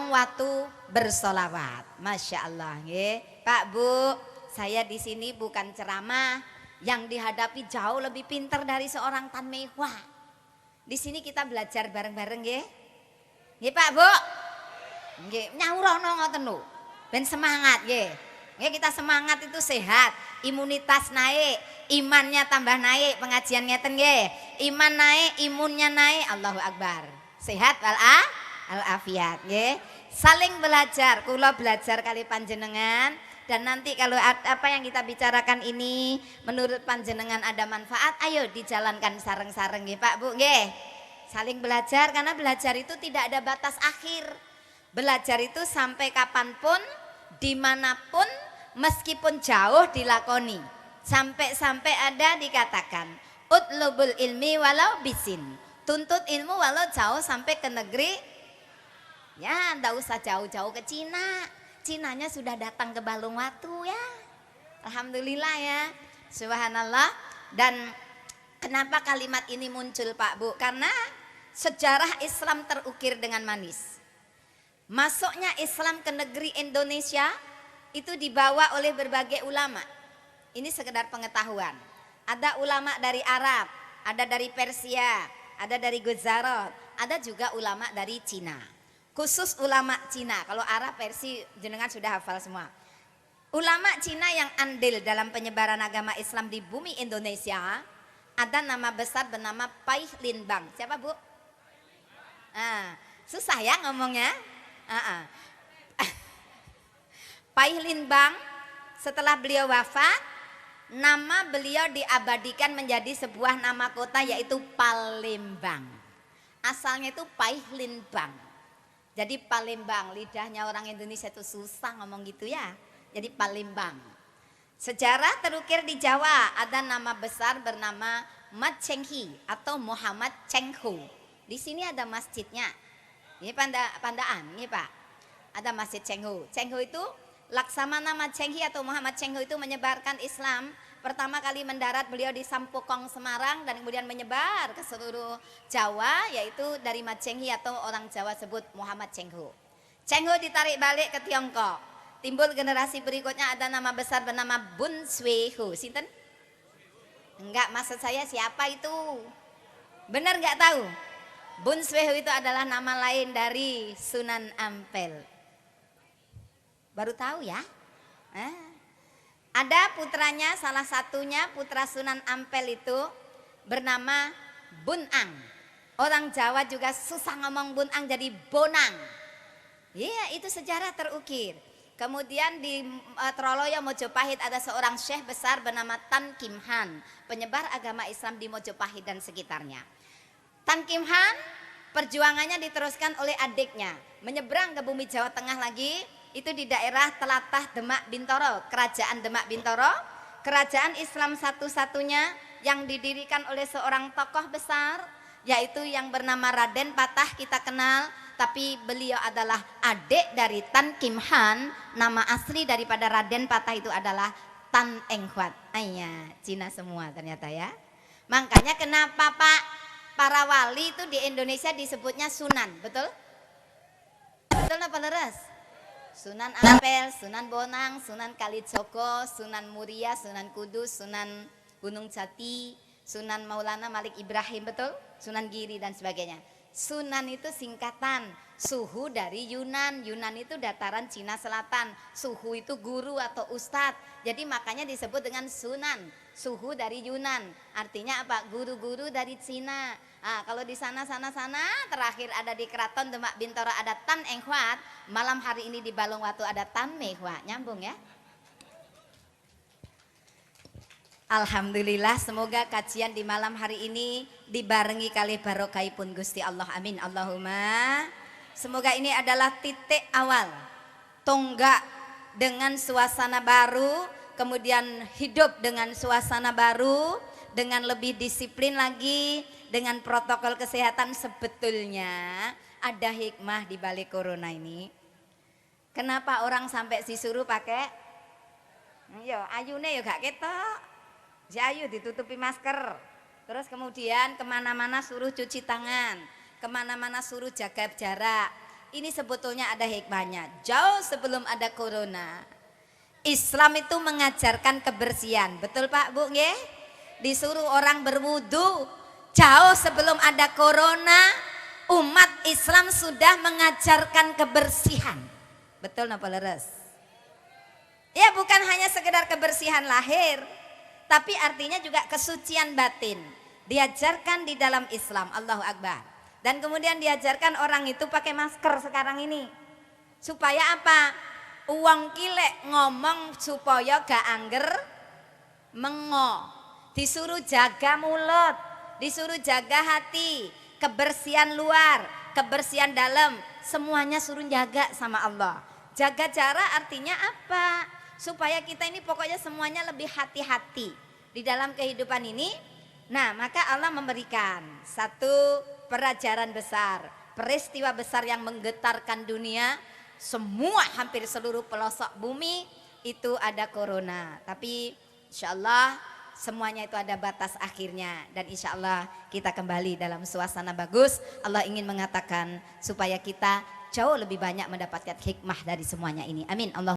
balung watu bersolawat. Masya Allah, ya. Pak Bu, saya di sini bukan ceramah, yang dihadapi jauh lebih pintar dari seorang Tan Mehwa. Di sini kita belajar bareng-bareng, ya. Ya Pak Bu, nggih nyawurono ngoten lho. Ben semangat, nggih. Nggih kita semangat itu sehat, imunitas naik, imannya tambah naik, pengajian ngeten nggih. Iman naik, imunnya naik, Allahu Akbar. Sehat wal afiat, nggih. Saling belajar, kula belajar kali panjenengan dan nanti kalau apa yang kita bicarakan ini menurut panjenengan ada manfaat, ayo dijalankan sareng-sareng nggih Pak Bu, nggih. Saling belajar karena belajar itu tidak ada batas akhir. Belajar itu sampai kapanpun, dimanapun, meskipun jauh dilakoni. Sampai-sampai ada dikatakan utlubul ilmi walau bisin. Tuntut ilmu walau jauh sampai ke negeri. Ya ndak usah jauh-jauh ke Cina. Cinanya sudah datang ke balung watu ya. Alhamdulillah ya. Subhanallah. Dan kenapa kalimat ini muncul Pak Bu? Karena sejarah Islam terukir dengan manis. Masuknya Islam ke negeri Indonesia itu dibawa oleh berbagai ulama. Ini sekedar pengetahuan. Ada ulama dari Arab, ada dari Persia, ada dari Gujarat, ada juga ulama dari Cina. Khusus ulama Cina, kalau Arab, Persia jenengan sudah hafal semua. Ulama Cina yang andil dalam penyebaran agama Islam di bumi Indonesia, ada nama besar bernama Pai Lin Bang. Siapa Bu? Susah ya ngomongnya. Pai Lin Bang, setelah beliau wafat, nama beliau diabadikan menjadi sebuah nama kota yaitu Palembang. Asalnya itu Pai Lin Bang. Jadi Palembang, lidahnya orang Indonesia itu susah ngomong gitu ya. Jadi Palembang. Sejarah terukir di Jawa ada nama besar bernama Mat Cheng Hi atau Muhammad Cheng Ho. Di sini ada masjidnya. Ini pandaan, ini Pak. Ada Masjid Cheng Ho. Cheng Ho itu Laksamana Mat Cheng Hi atau Muhammad Cheng Ho itu menyebarkan Islam. Pertama kali mendarat beliau di Sampokong Semarang dan kemudian menyebar ke seluruh Jawa, yaitu dari Mat Cheng Hi atau orang Jawa sebut Muhammad Cheng Ho. Cheng Ho ditarik balik ke Tiongkok. Timbul generasi berikutnya ada nama besar bernama Bun Swee Ho. Sinten? Enggak, maksud saya siapa itu? Benar enggak tahu? Bun Swee Ho itu adalah nama lain dari Sunan Ampel. Baru tahu ya? Ada putranya, salah satunya putra Sunan Ampel itu bernama Bunang. Orang Jawa juga susah ngomong Bunang jadi Bonang. Iya, itu sejarah terukir. Kemudian di Troloyo Mojopahit ada seorang syekh besar bernama Tan Kim Han, penyebar agama Islam di Mojopahit dan sekitarnya. Tan Kim Han perjuangannya diteruskan oleh adiknya, menyeberang ke bumi Jawa Tengah lagi, itu di daerah Telatah Demak Bintoro, kerajaan Demak Bintoro, kerajaan Islam satu-satunya yang didirikan oleh seorang tokoh besar, yaitu yang bernama Raden Patah kita kenal, tapi beliau adalah adik dari Tan Kim Han. Nama asli daripada Raden Patah itu adalah Tan Eng Huat. Ayah, Cina semua ternyata ya. Makanya kenapa Pak, para wali itu di Indonesia disebutnya Sunan, betul? Betul apa leres? Sunan Ampel, Sunan Bonang, Sunan Kalijogo, Sunan Muria, Sunan Kudus, Sunan Gunung Jati, Sunan Maulana Malik Ibrahim, betul? Sunan Giri dan sebagainya. Sunan itu singkatan suhu dari Yunan. Yunan itu dataran Cina Selatan. Suhu itu guru atau ustadz. Jadi makanya disebut dengan Sunan. Suhu dari Yunan. Artinya apa? Guru-guru dari Cina. Kalau di sana terakhir ada di Keraton Demak Bintoro ada Tan Eng Huat. Malam hari ini di Balung Watu ada Tan Mehwa. Nyambung ya? Alhamdulillah, semoga kajian di malam hari ini dibarengi kali barokahipun Gusti Allah, amin Allahumma. Semoga ini adalah titik awal tonggak dengan suasana baru, kemudian hidup dengan suasana baru, dengan lebih disiplin lagi, dengan protokol kesehatan. Sebetulnya ada hikmah di balik corona ini. Kenapa orang sampai disuruh pakai? Ya ayune ya gak ketok. Ayo ditutupi masker, terus kemudian kemana-mana suruh cuci tangan, kemana-mana suruh jaga jarak, ini sebetulnya ada hikmahnya. Jauh sebelum ada corona, Islam itu mengajarkan kebersihan. Betul Pak Bu nggih? Disuruh orang berwudu. Jauh sebelum ada corona, umat Islam sudah mengajarkan kebersihan. Betul napa leres? Ya, bukan hanya sekedar kebersihan lahir, tapi artinya juga kesucian batin. Diajarkan di dalam Islam. Allahu Akbar. Dan kemudian diajarkan orang itu pakai masker sekarang ini. Supaya apa? Uang kilek ngomong supaya gak angger mengo. Disuruh jaga mulut, disuruh jaga hati, kebersihan luar, kebersihan dalam, semuanya suruh jaga sama Allah. Jaga jarak artinya apa? Supaya kita ini pokoknya semuanya lebih hati-hati di dalam kehidupan ini. Nah, maka Allah memberikan satu pelajaran besar, peristiwa besar yang menggetarkan dunia, semua hampir seluruh pelosok bumi itu ada corona. Tapi insya Allah semuanya itu ada batas akhirnya, dan insya Allah kita kembali dalam suasana bagus. Allah ingin mengatakan supaya kita jauh lebih banyak mendapatkan hikmah dari semuanya ini. Amin. Allah